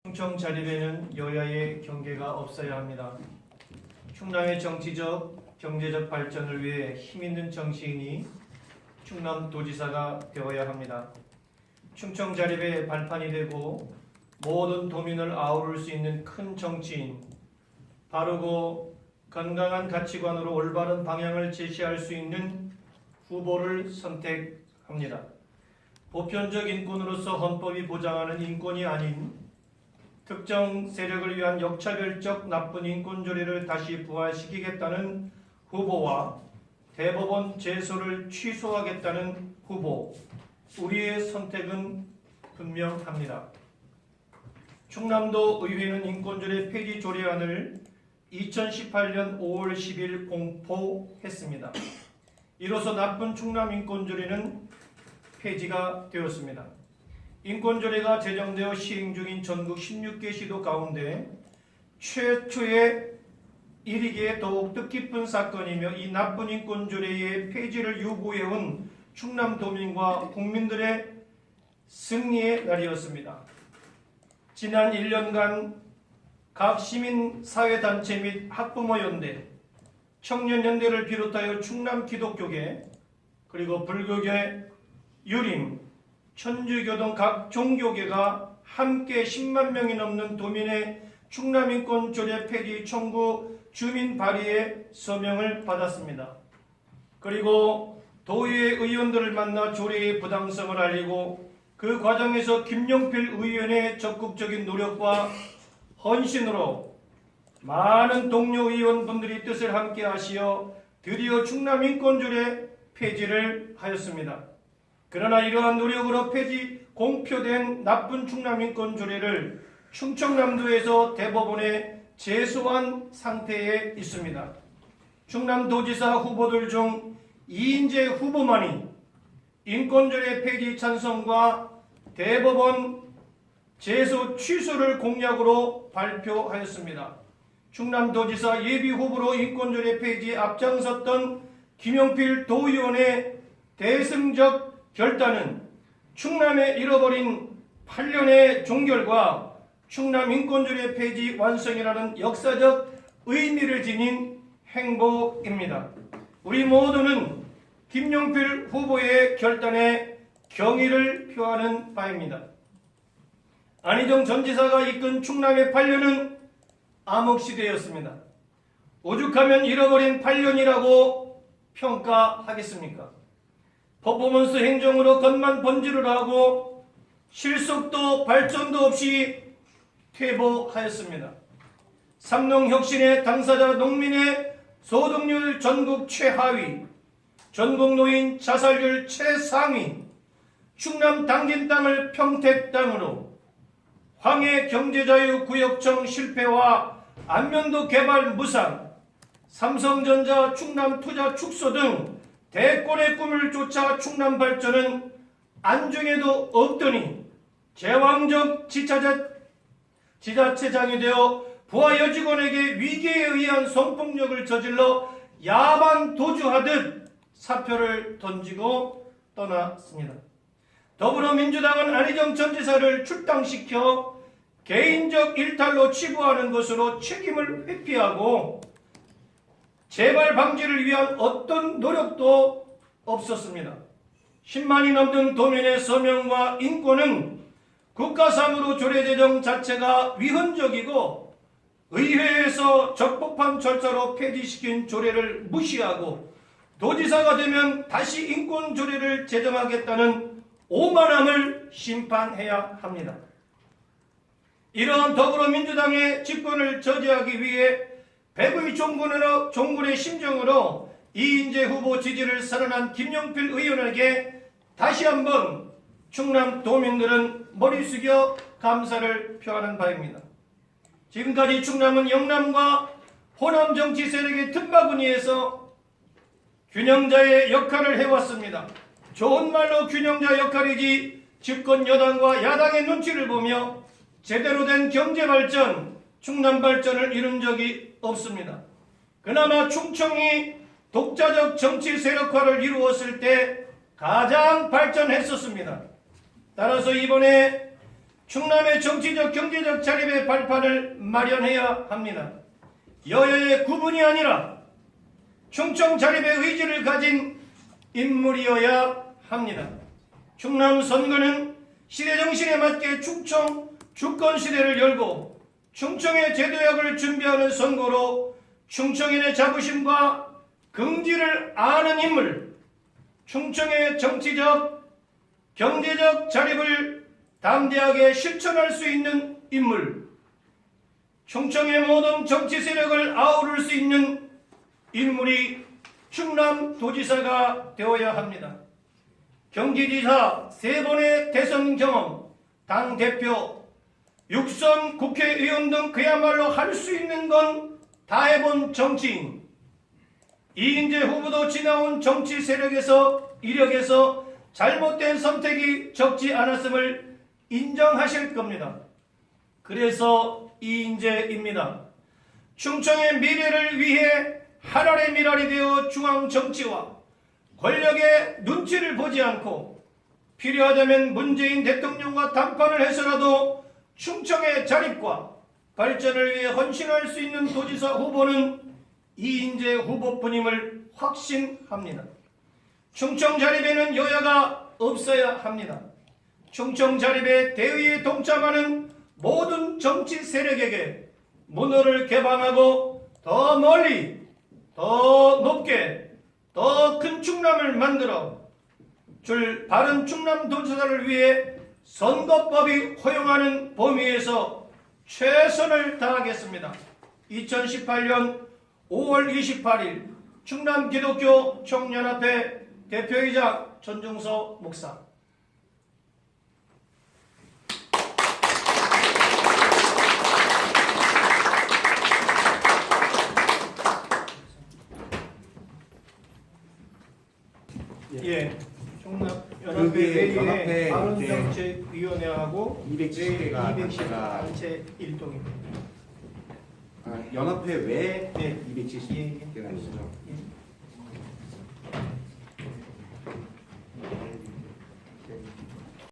충청 자립에는 여야의 경계가 없어야 합니다. 충남의 정치적, 경제적 발전을 위해 힘있는 정치인이 충남도지사가 되어야 합니다. 충청 자립의 발판이 되고 모든 도민을 아우를 수 있는 큰 정치인, 바르고 건강한 가치관으로 올바른 방향을 제시할 수 있는 후보를 선택합니다. 보편적 인권으로서 헌법이 보장하는 인권이 아닌 특정 세력을 위한 역차별적 나쁜 인권 조례를 다시 부활시키겠다는 후보와 대법원 제소를 취소하겠다는 후보, 우리의 선택은 분명합니다. 충남도 의회는 인권조례 폐지 조례안을 2018년 5월 10일 공포했습니다. 이로써 나쁜 충남 인권조례는 폐지가 되었습니다. 인권조례가 제정되어 시행 중인 전국 16개 시도 가운데 최초의 일이기에 더욱 뜻깊은 사건이며 이 나쁜 인권조례의 폐지를 요구해온 충남도민과 국민들의 승리의 날이었습니다. 지난 1년간 각 시민사회단체 및 학부모연대, 청년연대를 비롯하여 충남 기독교계, 그리고 불교계, 유림, 천주교 등 각 종교계가 함께 10만 명이 넘는 도민의 충남인권조례 폐지 청구 주민 발의의 서명을 받았습니다. 그리고 도의회 의원들을 만나 조례의 부당성을 알리고 그 과정에서 김용필 의원의 적극적인 노력과 헌신으로 많은 동료 의원분들이 뜻을 함께 하시어 드디어 충남인권조례 폐지를 하였습니다. 그러나 이러한 노력으로 폐지 공표된 나쁜 충남인권조례를 충청남도에서 대법원에 제소한 상태에 있습니다. 충남도지사 후보들 중 이인재 후보만이 인권조례 폐지 찬성과 대법원 제소 취소를 공약으로 발표하였습니다. 충남도지사 예비후보로 인권조례 폐지에 앞장섰던 김용필 도의원의 대승적 결단은 충남에 잃어버린 8년의 종결과 충남 인권조례 폐지 완성이라는 역사적 의미를 지닌 행보입니다. 우리 모두는 김용필 후보의 결단에 경의를 표하는 바입니다. 안희정 전 지사가 이끈 충남의 8년은 암흑시대였습니다. 오죽하면 잃어버린 8년이라고 평가하겠습니까? 퍼포먼스 행정으로 겉만 번지를 하고 실속도 발전도 없이 퇴보하였습니다. 삼농혁신의 당사자 농민의 소득률 전국 최하위, 전국 노인 자살률 최상위, 충남 당진 땅을 평택 땅으로, 황해 경제자유구역청 실패와 안면도 개발 무산, 삼성전자 충남 투자 축소 등 대권의 꿈을 쫓아 충남 발전은 안중에도 없더니 제왕적 지자체장이 되어 부하 여직원에게 위계에 의한 성폭력을 저질러 야반 도주하듯 사표를 던지고 떠났습니다. 더불어민주당은 안희정 전 지사를 출당시켜 개인적 일탈로 치부하는 것으로 책임을 회피하고 재발 방지를 위한 어떤 노력도 없었습니다. 10만이 넘는 도민의 서명과 인권은 국가사무로 조례 제정 자체가 위헌적이고 의회에서 적법한 절차로 폐지시킨 조례를 무시하고 도지사가 되면 다시 인권 조례를 제정하겠다는 오만함을 심판해야 합니다. 이러한 더불어민주당의 집권을 저지하기 위해 백의 종군의 심정으로 이인재 후보 지지를 선언한 김용필 의원에게 다시 한번 충남 도민들은 머리 숙여 감사를 표하는 바입니다. 지금까지 충남은 영남과 호남 정치 세력의 틈바구니에서 균형자의 역할을 해왔습니다. 좋은 말로 균형자 역할이지 집권 여당과 야당의 눈치를 보며 제대로 된 경제발전, 충남 발전을 이룬 적이 없습니다. 그나마 충청이 독자적 정치 세력화를 이루었을 때 가장 발전했었습니다. 따라서 이번에 충남의 정치적 경제적 자립의 발판을 마련해야 합니다. 여야의 구분이 아니라 충청 자립의 의지를 가진 인물이어야 합니다. 충남 선거는 시대 정신에 맞게 충청 주권 시대를 열고 충청의 제도약을 준비하는 선거로 충청인의 자부심과 긍지를 아는 인물, 충청의 정치적, 경제적 자립을 담대하게 실천할 수 있는 인물, 충청의 모든 정치 세력을 아우를 수 있는 인물이 충남도지사가 되어야 합니다. 경기지사 3번의 대선 경험, 당대표, 6선 국회의원 등 그야말로 할 수 있는 건 다 해본 정치인, 이인재 후보도 지나온 정치 세력에서 이력에서 잘못된 선택이 적지 않았음을 인정하실 겁니다. 그래서 이인재입니다. 충청의 미래를 위해 하늘의 미랄이 되어 중앙 정치와 권력의 눈치를 보지 않고 필요하다면 문재인 대통령과 담판을 해서라도 충청의 자립과 발전을 위해 헌신할 수 있는 도지사 후보는 이인재 후보뿐임을 확신합니다. 충청 자립에는 여야가 없어야 합니다. 충청 자립의 대의에 동참하는 모든 정치 세력에게 문호를 개방하고 더 멀리, 더 높게, 더 큰 충남을 만들어 줄 바른 충남도지사를 위해 선거법이 허용하는 범위에서 최선을 다하겠습니다. 2018년 5월 28일 충남기독교 총연합회 대표이장 전중서 목사. 예, 충남연합회 회의에 바른정책위원회하고 210개가 210 단체 일동입니다. 연합회 외에 네. 270개가 있죠.